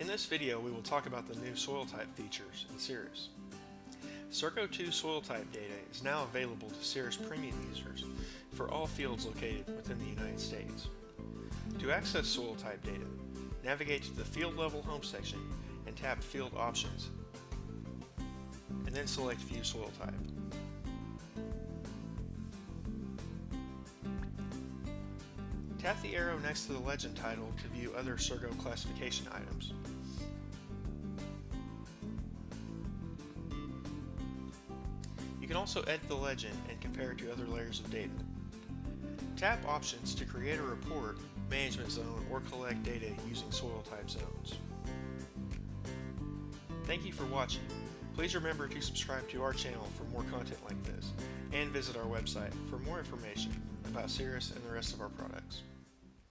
this video we will talk about the new SoilType features in Sirrus. SSURGO 2 SoilType data is now available to Sirrus Premium users for all fields located within the United States. To access SoilType data, navigate to the Field Level Home section and tap Field Options, and then select View SoilType. Tap the arrow next to the legend title to view other SSURGO classification items. You can also edit the legend and compare it to other layers of data. Tap Options to create a report, management zone, or collect data using SoilType zones. Thank you for watching. Please remember to subscribe to our channel for more content like this, and visit our website for more information about Sirrus and the rest of our products.